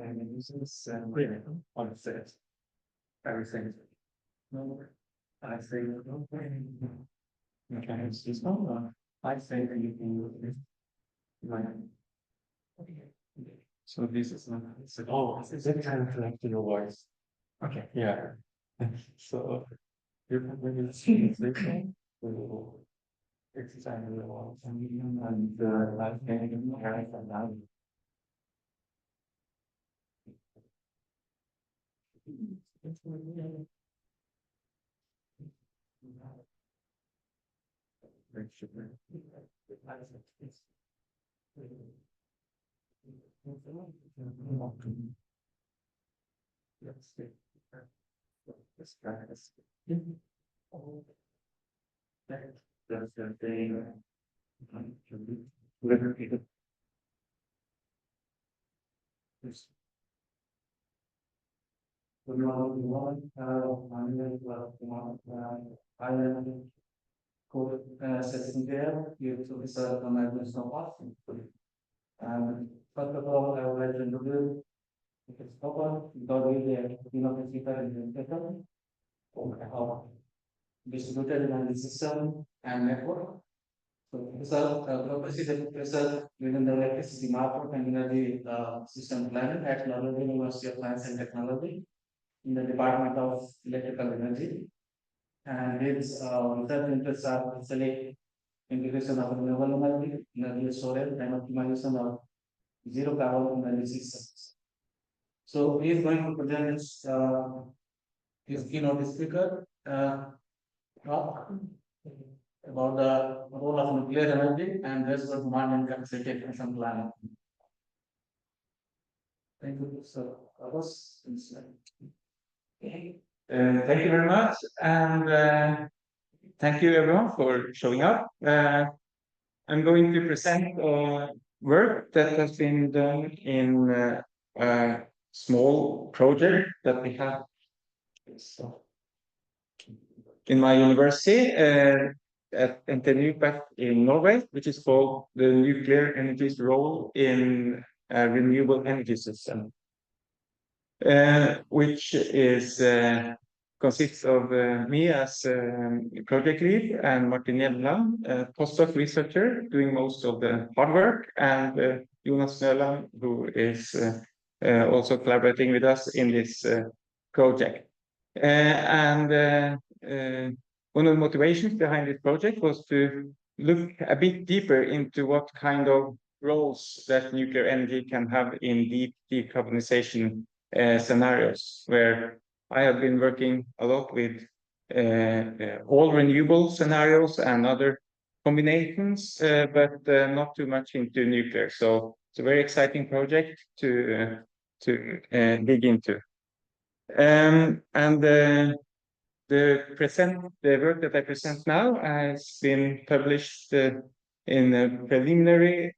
and uses and on set. Everything. No, I say okay, it's not. I say that you can use this. Like, so this is not. Oh, is it kind of connected to your voice? Okay, yeah. So you can maybe see this thing. Exercise the walls and medium and life getting carries and now. That's the thing. Sitting there, you to research on additional options. And first of all, I would like to introduce if it's open, because we have Keynote implementation of distributed energy system and network. So result, purpose is result within the electricity market and energy system planning at London University of Science and Technology in the Department of Electrical Energy. And its research interests are basically integration of renewable energy storage, and optimization of zero carbon energy systems. So he is going to present his keynote speaker talk about the role of nuclear energy and reservoir demand and capacity expansion planning. Thank you, sir. Thank you very much, and thank you everyone for showing up. I'm going to present work that has been done in a small project that we have in my university at NTNU back in Norway, which is called the Nuclear Energy's Role in a Renewable Energy System, which is consists of me as project lead and Martin Hjelmeland, postdoc researcher doing most of the hard work, and Jonas Snöland, who is also collaborating with us in this project. One of the motivations behind this project was to look a bit deeper into what kind of roles that nuclear energy can have in deep decarbonization scenarios, where I have been working a lot with all renewable scenarios and other combinations, but not too much into nuclear. So it's a very exciting project to dig into. The work that I present now has been published in a preliminary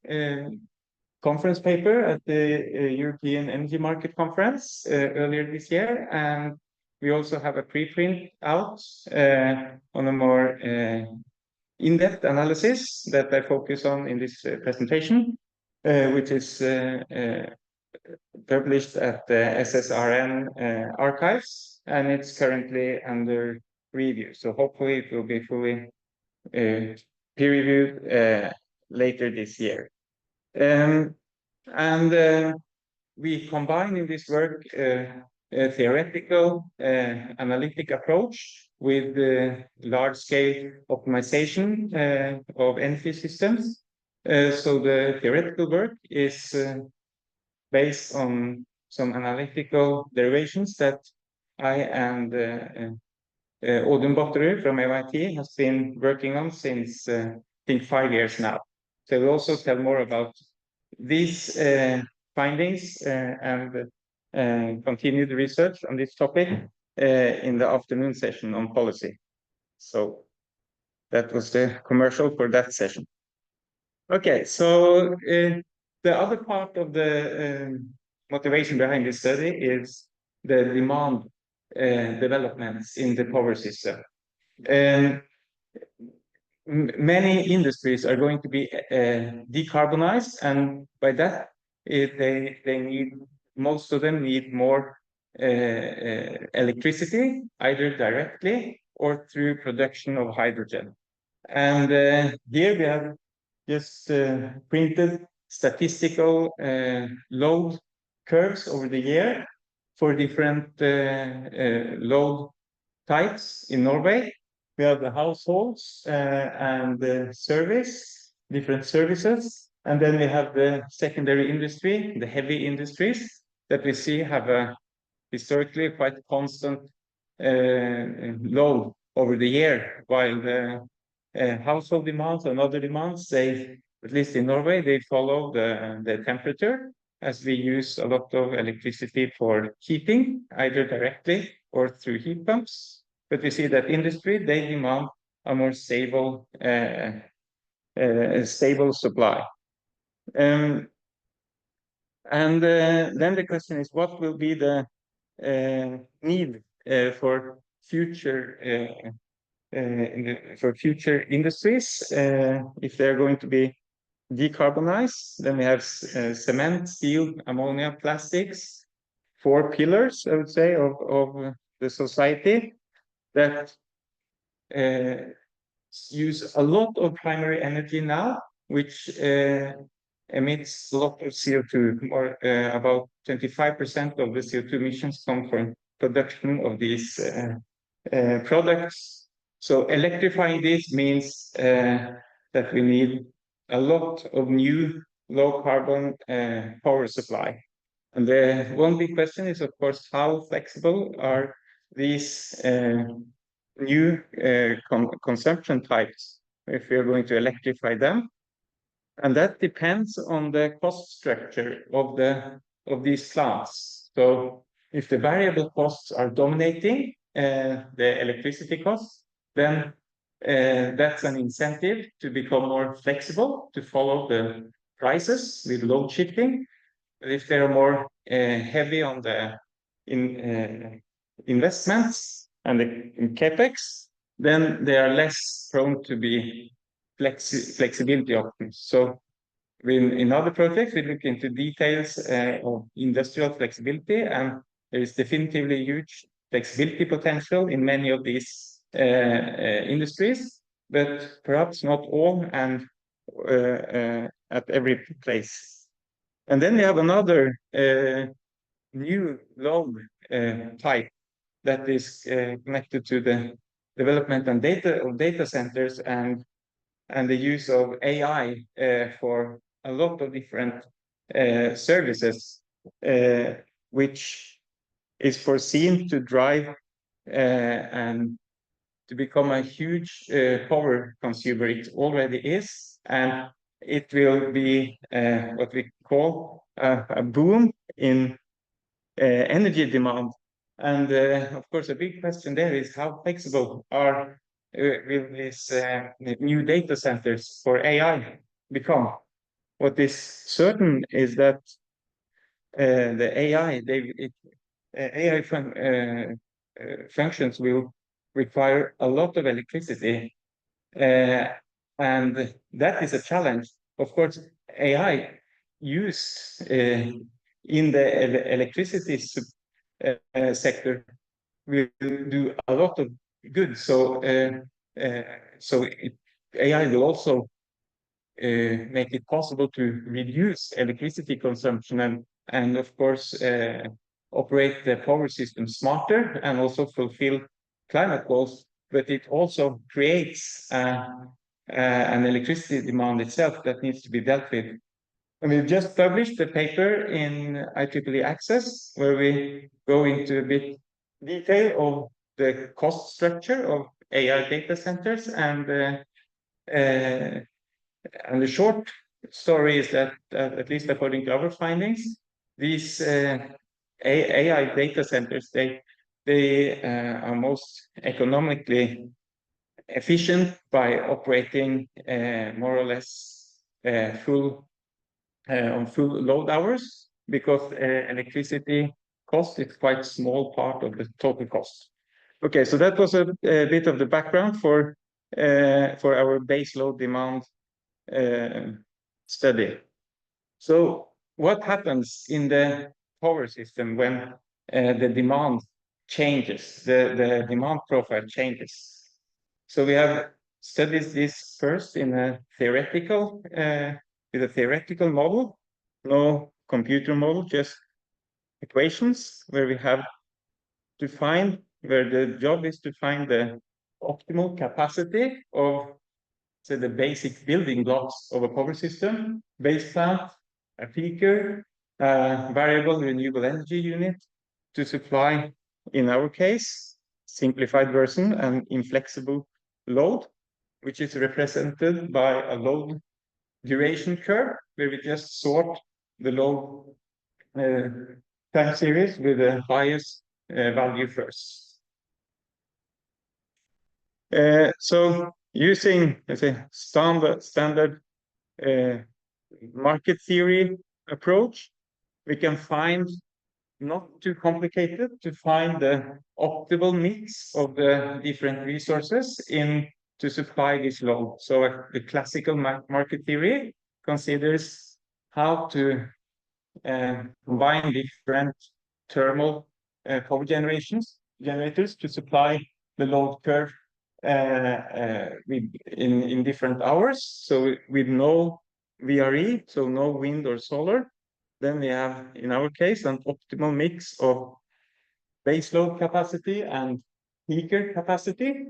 conference paper at the European Energy Market Conference earlier this year, and we also have a preprint out on a more in-depth analysis that I focus on in this presentation, which is published at the SSRN archives, and it's currently under review. So hopefully it will be fully peer-reviewed later this year. We combine in this work a theoretical analytic approach with large-scale optimization of energy systems. So the theoretical work is based on some analytical derivations that I and Odin Botterud from MIT has been working on since I think 5 years now. So we'll also tell more about these findings and continue the research on this topic in the afternoon session on policy. So that was the commercial for that session. Okay, so the other part of the motivation behind this study is the demand developments in the power system. Many industries are going to be decarbonized, and by that they need most of them need more electricity, either directly or through production of hydrogen. And here we have just printed statistical load curves over the year for different load types in Norway. We have the households and the different services. And then we have the secondary industry, the heavy industries that we see have a historically quite constant load over the year, while the household demands and other demands, they, at least in Norway, they follow the temperature, as we use a lot of electricity for heating, either directly or through heat pumps. But we see that industry, they demand a more stable supply. And then the question is, what will be the need for future industries if they're going to be decarbonized? Then we have cement, steel, ammonia, plastics, 4 pillars, I would say, of the society that use a lot of primary energy now, which emits a lot of CO2. More, about 25% of the CO2 emissions come from production of these products. So electrifying this means that we need a lot of new low carbon power supply. And the one big question is, of course, how flexible are these new consumption types if we are going to electrify them? And that depends on the cost structure of these plants. So if the variable costs are dominating the electricity costs, then that's an incentive to become more flexible, to follow the prices with load shifting. But if they're more heavy on the investments and the capex, then they are less prone to be flexibility options. So in other projects, we look into details of industrial flexibility, and there is definitively huge flexibility potential in many of these industries, but perhaps not all and at every place. And then we have another new load type that is connected to the development and data centers and the use of AI for a lot of different services, which is foreseen to drive and to become a huge power consumer. It already is, and it will be what we call a boom in energy demand. And of course, a big question there is how flexible will these new data centers for AI become? What is certain is that the AI functions will require a lot of electricity, and that is a challenge. Of course, AI used in the electricity sector will do a lot of good. So AI will also make it possible to reduce electricity consumption and of course operate the power system smarter and also fulfill climate goals. But it also creates an electricity demand itself that needs to be dealt with. And we've just published a paper in IEEE Access where we go into a bit detail of the cost structure of AI data centers, and the short story is that, at least according to our findings, these AI data centers, they are most economically efficient by operating more or less on full load hours, because electricity cost is quite a small part of the total cost. Okay, so that was a bit of the background for our baseload demand study. So what happens in the power system when the demand changes, the demand profile changes. So we have studied this first in a theoretical, with a theoretical model, no computer model, just equations where we have to find, where the job is to find the optimal capacity of, say, the basic building blocks of a power system: base plant, a peaker, a variable renewable energy unit to supply, in our case, simplified version, an inflexible load, which is represented by a load duration curve, where we just sort the load time series with the highest value first. So using, let's say, standard market theory approach, we can find, not too complicated, to find the optimal mix of the different resources in to supply this load. So the classical market theory considers how to combine different thermal power generators to supply the load curve in different hours. So with no VRE, so no wind or solar, then we have, in our case, an optimal mix of baseload capacity and peaker capacity.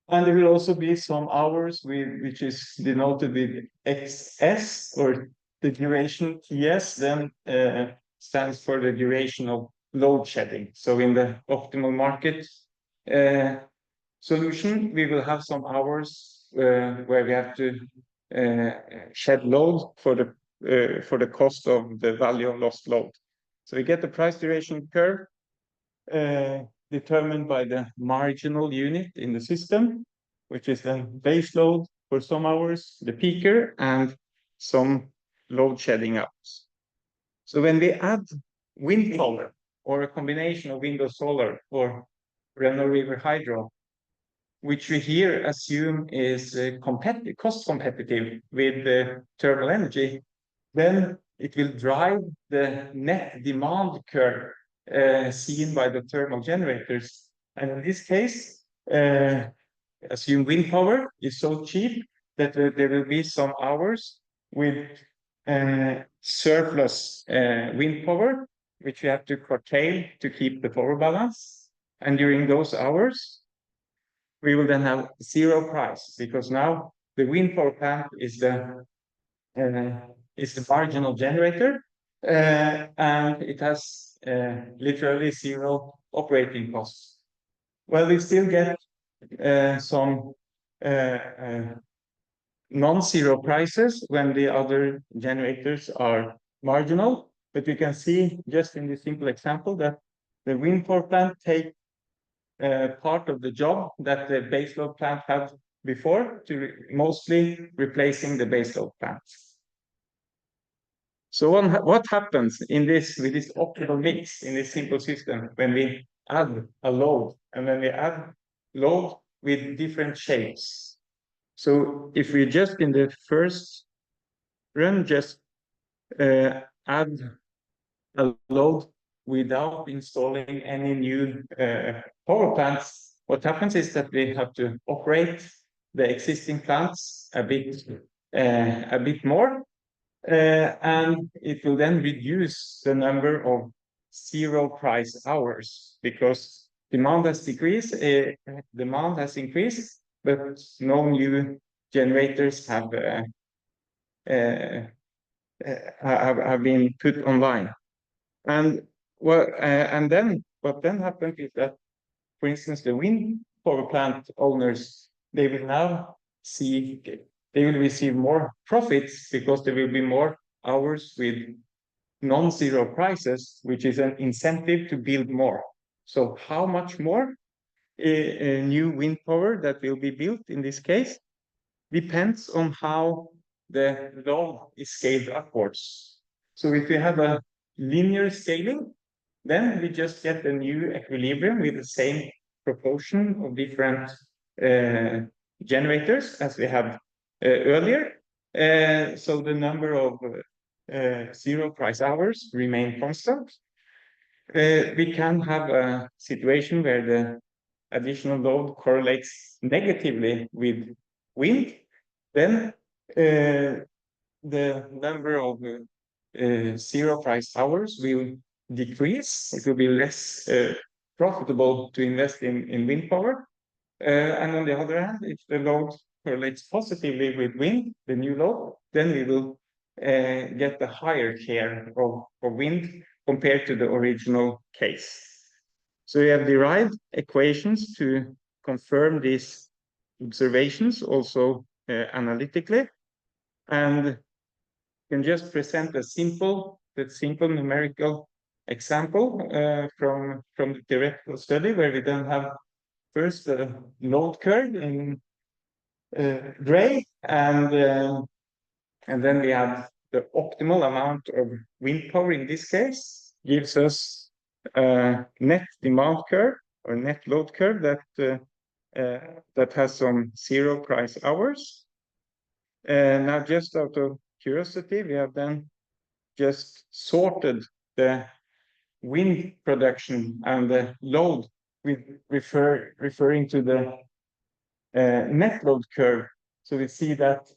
And there will also be some hours which is denoted with XS, or the duration TS, then stands for the duration of load shedding. So in the optimal market solution, we will have some hours where we have to shed load for the cost of the value of lost load. So we get the price duration curve determined by the marginal unit in the system, which is then base load for some hours, the peaker, and some load shedding hours. So when we add wind power, or a combination of wind or solar, or Reno River Hydro, which we here assume is cost competitive with the thermal energy, then it will drive the net demand curve seen by the thermal generators. And in this case, assume wind power is so cheap that there will be some hours with surplus wind power, which we have to curtail to keep the power balance. And during those hours, we will then have zero price, because now the wind power plant is the marginal generator, and it has literally zero operating costs. Well, we still get some non-zero prices when the other generators are marginal, but we can see just in this simple example that the wind power plant take part of the job that the baseload plant had before, to mostly replacing the baseload plant. So what happens with this optimal mix in this simple system when we add a load, and when we add load with different shapes? So if we just in the first run just add a load without installing any new power plants, what happens is that we have to operate the existing plants a bit more, and it will then reduce the number of zero price hours, because demand has increased, but no new generators have been put online. And what then happens is that, for instance, the wind power plant owners, they will receive more profits, because there will be more hours with non-zero prices, which is an incentive to build more. So how much more new wind power that will be built in this case depends on how the load is scaled upwards. So if we have a linear scaling, then we just get a new equilibrium with the same proportion of different generators as we had earlier. So the number of zero price hours remain constant. we can have a situation where the additional load correlates negatively with wind, then the number of zero price hours will decrease. It will be less profitable to invest in wind power. And on the other hand, if the load correlates positively with wind, the new load, then we will get the higher share of wind compared to the original case. So we have derived equations to confirm these observations also analytically, and can just present a simple numerical example from the theoretical study, where we then have first the load curve in gray, and then we have the optimal amount of wind power. In this case, gives us a net demand curve or net load curve that has some zero price hours. Now, just out of curiosity, we have then just sorted the wind production and the load with referring to the net load curve. So we see that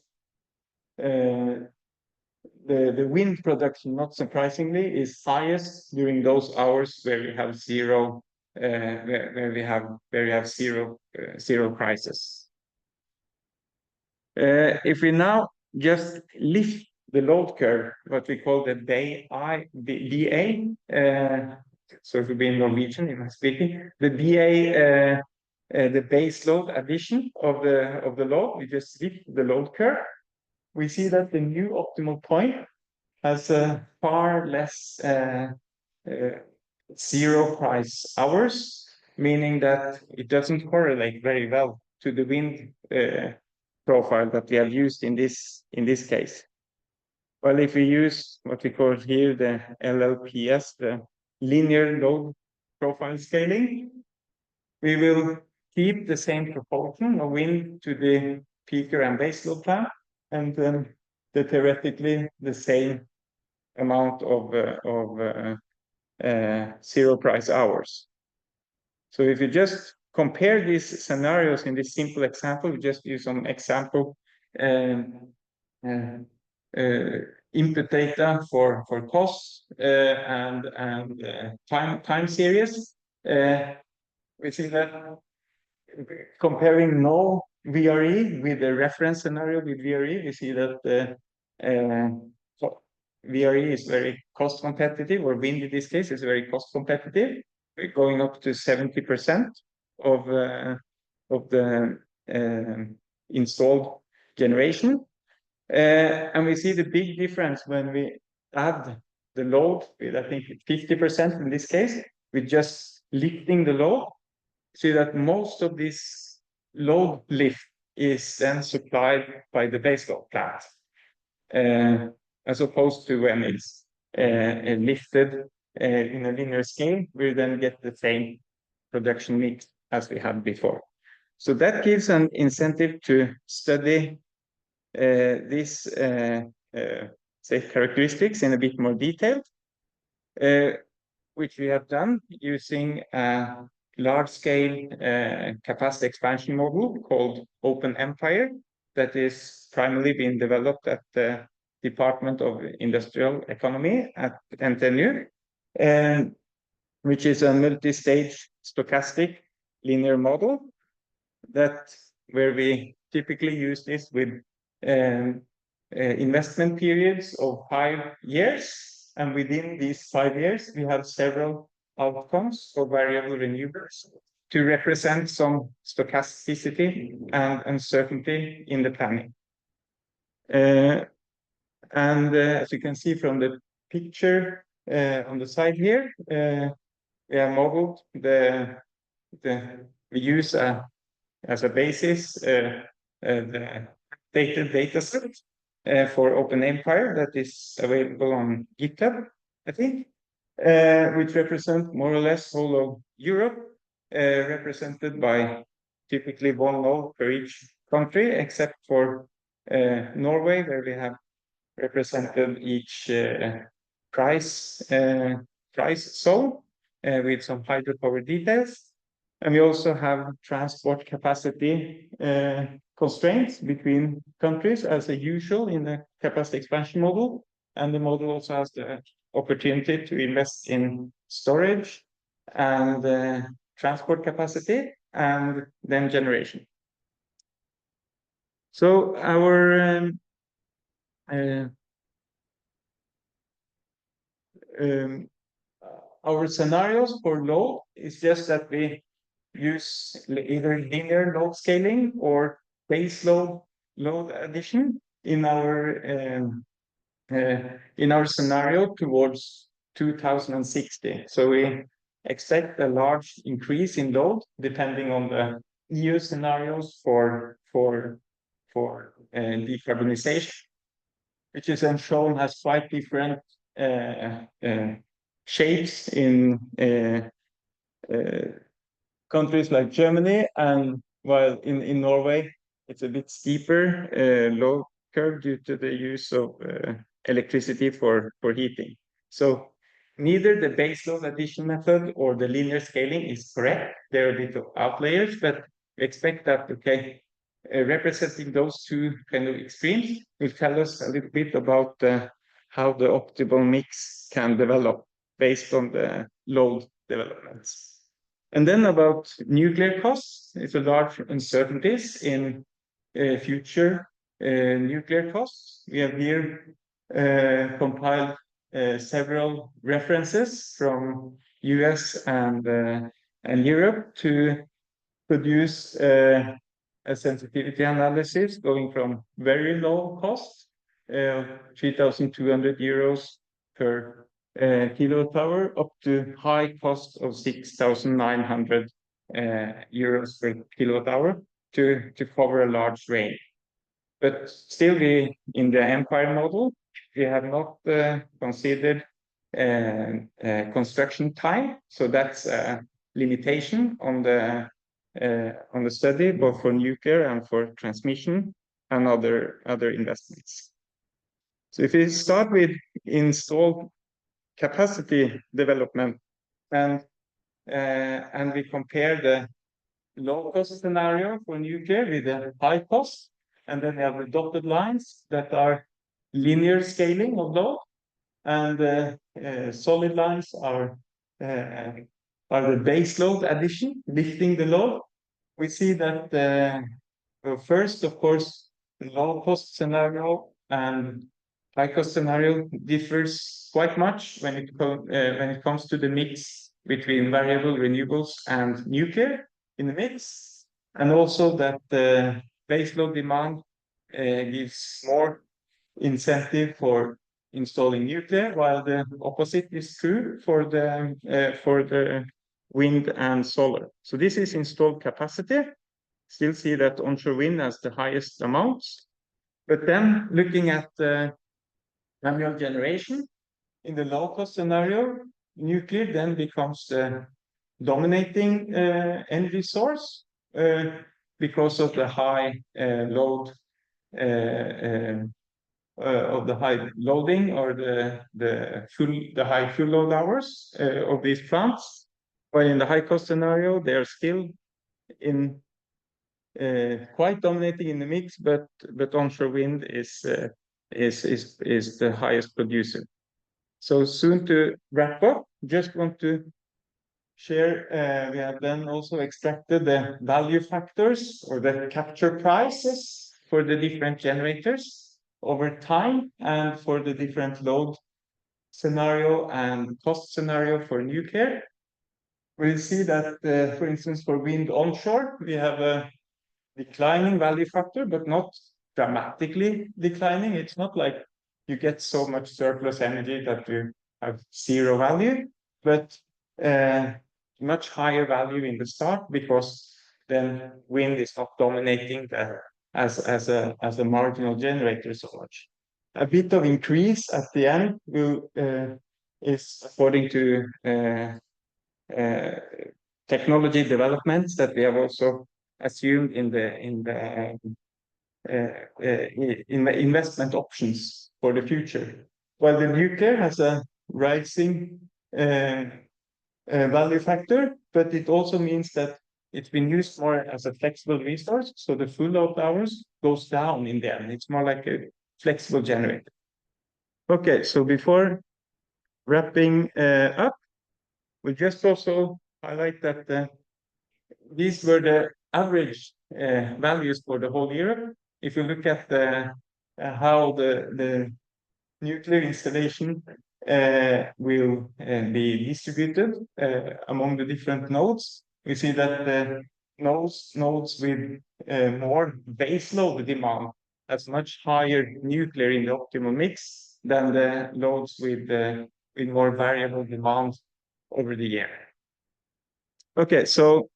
the wind production, not surprisingly, is highest during those hours where we have zero zero prices. If we now just lift the load curve, what we call the BA, so it will be in Norwegian in my speaking, the BA, the base load addition of the load, we just lift the load curve. We see that the new optimal point has a far less zero price hours, meaning that it doesn't correlate very well to the wind profile that we have used in this case. Well, if we use what we call here the LLPS, the linear load profile scaling, we will keep the same proportion of wind to the peaker and baseload plant, and then theoretically the same amount of zero price hours. So if you just compare these scenarios in this simple example, we just use some example input data for costs and time series. We see that comparing no VRE with the reference scenario with VRE, we see that VRE is very cost competitive, or wind in this case is very cost competitive. We're going up to 70% of the installed generation. And we see the big difference when we add the load with, I think, 50% in this case, with just lifting the load. See that most of this load lift is then supplied by the baseload plant, as opposed to when it's lifted in a linear scale, we then get the same production mix as we had before. So that gives an incentive to study these say characteristics in a bit more detail, which we have done using a large-scale capacity expansion model called Open Empire that is primarily being developed at the Department of Industrial Economy at NTNU, which is a multi-stage stochastic linear model where we typically use this with investment periods of 5 years, and within these 5 years we have several outcomes for variable renewables to represent some stochasticity and uncertainty in the planning. As you can see from the picture on the side here, we have modeled we use as a basis the data set for Open Empire that is available on GitHub, I think, which represent more or less whole of Europe, represented by typically one node per each country, except for Norway, where we have represented each price zone. with some hydropower details. And we also have transport capacity constraints between countries as usual in the capacity expansion model. And the model also has the opportunity to invest in storage and transport capacity and then generation. So our scenarios for load is just that we use either linear load scaling or base load addition in our scenario towards 2060. So we expect a large increase in load depending on the EU scenarios for decarbonization, which is then shown as quite different shapes in countries like Germany, and while in Norway it's a bit steeper low curve due to the use of electricity for heating. So neither the baseload addition method or the linear scaling is correct. There are a bit of outliers, but we expect that, okay, representing those two kind of extremes will tell us a little bit about how the optimal mix can develop based on the load developments. And then about nuclear costs, it's a large uncertainties in future nuclear costs. We have here compiled several references from US and Europe to produce a sensitivity analysis going from very low cost, 3,200 euros per kilowatt hour, up to high cost of 6,900 euros per kilowatt hour to cover a large range. But still, in the Empire model, we have not considered construction time. So that's a limitation on the study, both for nuclear and for transmission and other investments. So if we start with installed capacity development and we compare the low cost scenario for nuclear with the high cost, and then we have the dotted lines that are linear scaling of load, and the solid lines are the base load addition, lifting the load. We see that first, of course, the low cost scenario and high cost scenario differs quite much when it comes to the mix between variable renewables and nuclear in the mix, and also that the baseload demand gives more incentive for installing nuclear, while the opposite is true for the wind and solar. So this is installed capacity. Still see that onshore wind has the highest amounts, but then looking at the annual generation in the low cost scenario, nuclear then becomes the dominating energy source because of the high load of the high loading or the high fuel load hours of these plants. While in the high cost scenario, they are still in quite dominating in the mix, but onshore wind is the highest producer. So soon to wrap up, just want to share, we have then also extracted the value factors or the capture prices for the different generators over time and for the different load scenario and cost scenario for nuclear. We'll see that, for instance, for wind onshore, we have a declining value factor, but not dramatically declining. It's not like you get so much surplus energy that you have zero value, but much higher value in the start, because then wind is not dominating as a marginal generator so much. A bit of increase at the end is according to technology developments that we have also assumed in the investment options for the future. While the nuclear has a rising value factor, but it also means that it's been used more as a flexible resource. So the full load hours goes down in the end. It's more like a flexible generator. Okay, so before wrapping up, we just also highlight that these were the average values for the whole Europe. If you look at how the nuclear installation will be distributed among the different nodes, we see that the nodes with more baseload demand has much higher nuclear in the optimal mix than the nodes with more variable demand over the year. Okay, so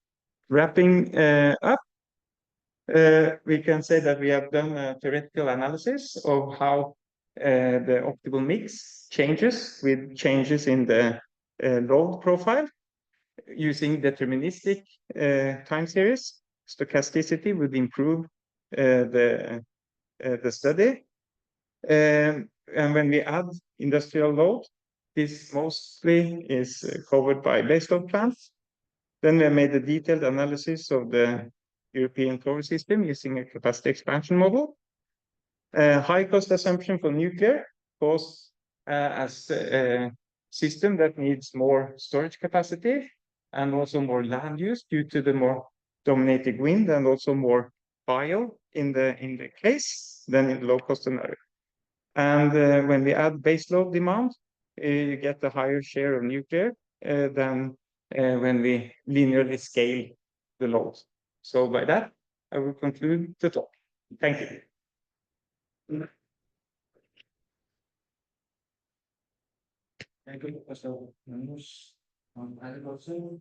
wrapping up, we can say that we have done a theoretical analysis of how the optimal mix changes with changes in the load profile using deterministic time series. Stochasticity would improve the study. And when we add industrial load, this mostly is covered by baseload plants. Then we made a detailed analysis of the European power system using a capacity expansion model. High cost assumption for nuclear costs as a system that needs more storage capacity and also more land use due to the more dominating wind and also more bio in the case than in low cost scenario. And when we add baseload demand, you get a higher share of nuclear than when we linearly scale the load. So by that, I will conclude the talk. Thank you. Thank you, Professor Magnus. Agriculture.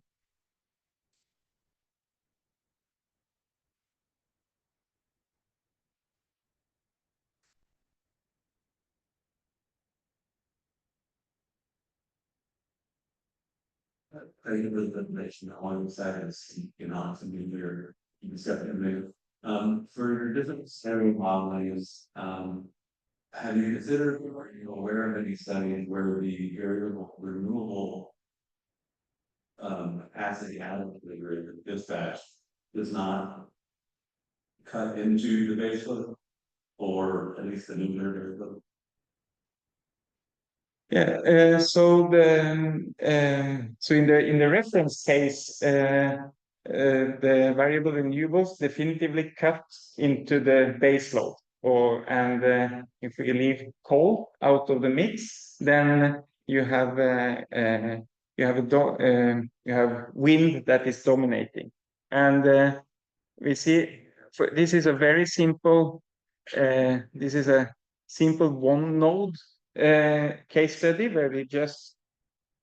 Thank you for the presentation. Alongside us, you know, some of your discussion. For your different scenario modelings, have you considered or are you aware of any studies where the variable renewable capacity out of the grid dispatch does not cut into the baseload, or at least the nuclear baseload? Yeah, so in the reference case, the variable renewables definitively cut into the base load. And if we leave coal out of the mix, then you have wind that is dominating. And we see this is a very simple. This is a simple one node case study where we just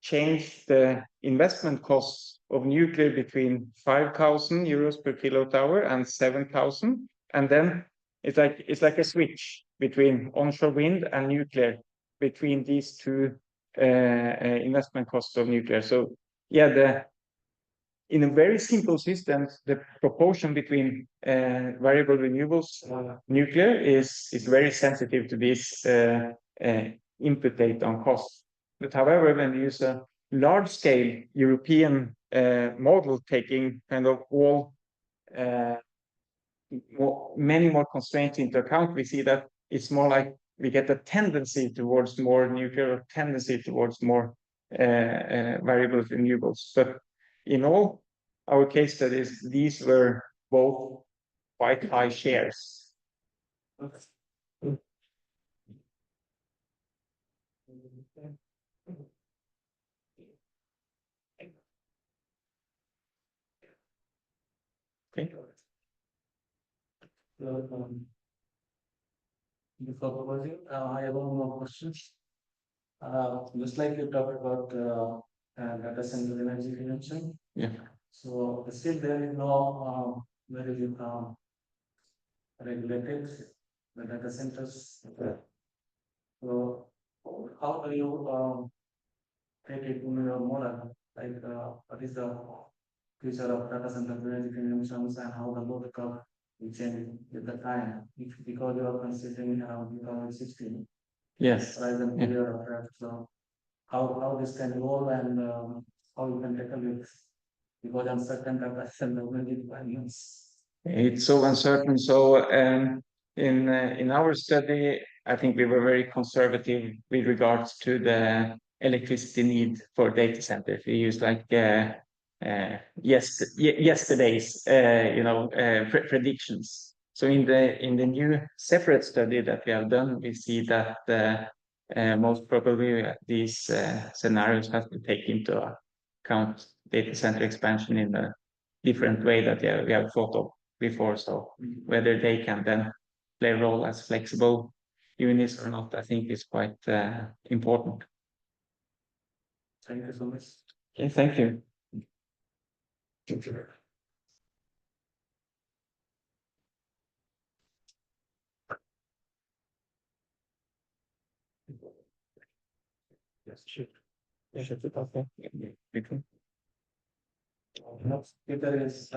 change the investment costs of nuclear between 5,000 euros per kilowatt hour and 7,000, and then it's like a switch between onshore wind and nuclear between these two investment costs of nuclear. So yeah, in a very simple system, the proportion between variable renewables nuclear is very sensitive to this input data on cost. But however, when we use a large-scale European model taking kind of all many more constraints into account, we see that it's more like we get a tendency towards more nuclear, tendency towards more variable renewables. But in all our case studies, these were both quite high shares. Okay. Before proposing, I have one more questions. Just like you talked about data center energy consumption. Yeah. So still there is no very regulated the data centers. So how do you take it in your model? Like what is the future of data center energy consumptions and how the load curve will change with the time? Because you are considering around 2016. Yes. Rather than Yeah. period of that. So how this can evolve and how you can tackle it? Because uncertain data and normally requirements. It's so uncertain. So in our study, I think we were very conservative with regards to the electricity need for data centers. We used like yesterday's predictions. So in the new separate study that we have done, we see that most probably these scenarios have to take into account data center expansion in a different way that we have thought of before. So whether they can then play a role as flexible units or not, I think is quite important. Thank you so much. Okay, thank you. Yes, sure. Yes, okay. Next speaker is